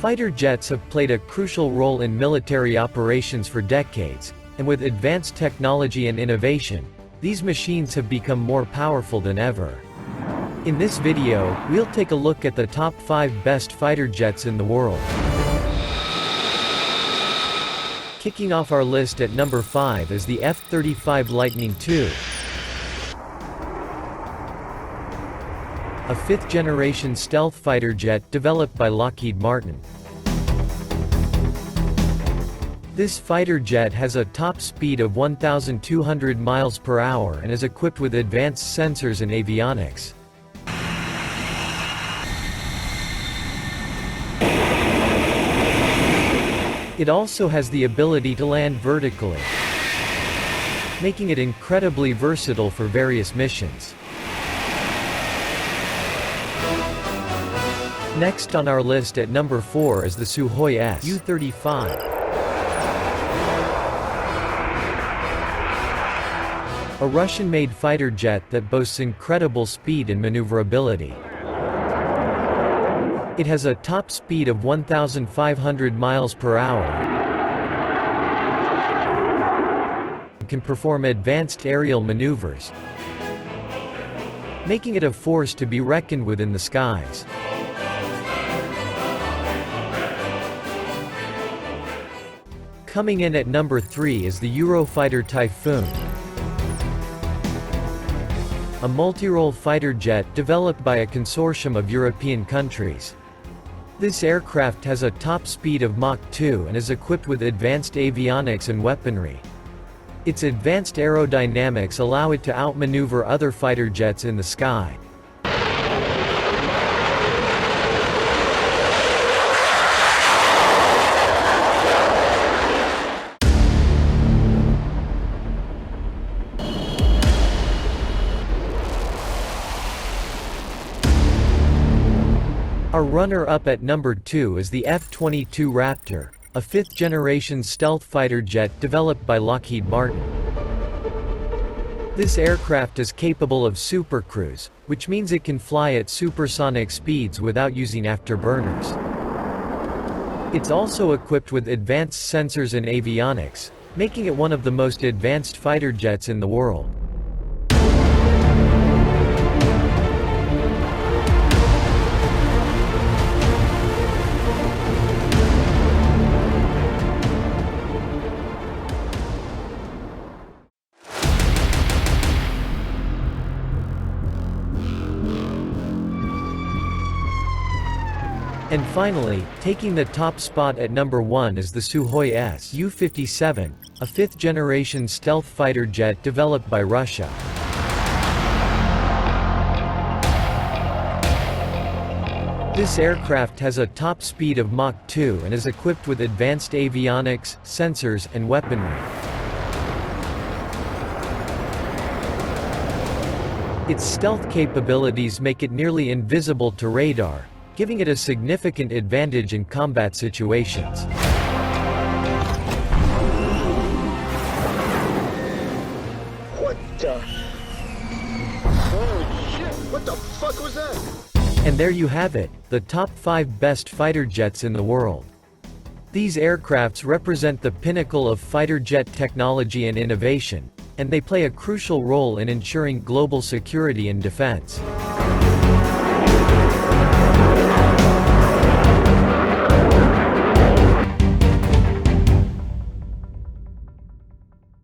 Fighter jets have played a crucial role in military operations for decades, and with advanced technology and innovation, these machines have become more powerful than ever. In this video, we'll take a look at the top 5 best fighter jets in the world. Kicking off our list at number 5 is the F35 Lightning II. A 5th-generation stealth fighter jet developed by Lockheed Martin. This fighter jet has a top speed of 1,200 miles per hour and is equipped with advanced sensors and avionics. It also has the ability to land vertically, making it incredibly versatile for various missions. Next on our list at number 4 is the Sukhoi SU57. A Russian-made fighter jet that boasts incredible speed and maneuverability. It has a top speed of 1,500 miles per hour and can perform advanced aerial maneuvers, making it a force to be reckoned with in the skies. Coming in at number 3 is the Eurofighter Typhoon. A multi-role fighter jet developed by a consortium of European countries. This aircraft has a top speed of Mach 2 and is equipped with advanced avionics and weaponry. Its advanced aerodynamics allow it to outmaneuver other fighter jets in the sky. Our runner-up at number 2 is the F22 Raptor, a 5th-generation stealth fighter jet developed by Lockheed Martin. This aircraft is capable of supercruise, which means it can fly at supersonic speeds without using afterburners. It's also equipped with advanced sensors and avionics, making it one of the most advanced fighter jets in the world. And finally, taking the top spot at number 1 is the Sukhoi SU57, a 5th-generation stealth fighter jet developed by Russia. This aircraft has a top speed of Mach 2 and is equipped with advanced avionics, sensors, and weaponry. Its stealth capabilities make it nearly invisible to radar, giving it a significant advantage in combat situations. What the? Holy shit, what the fuck was that? And there you have it, the top 5 best fighter jets in the world. These aircrafts represent the pinnacle of fighter jet technology and innovation, and they play a crucial role in ensuring global security and defense.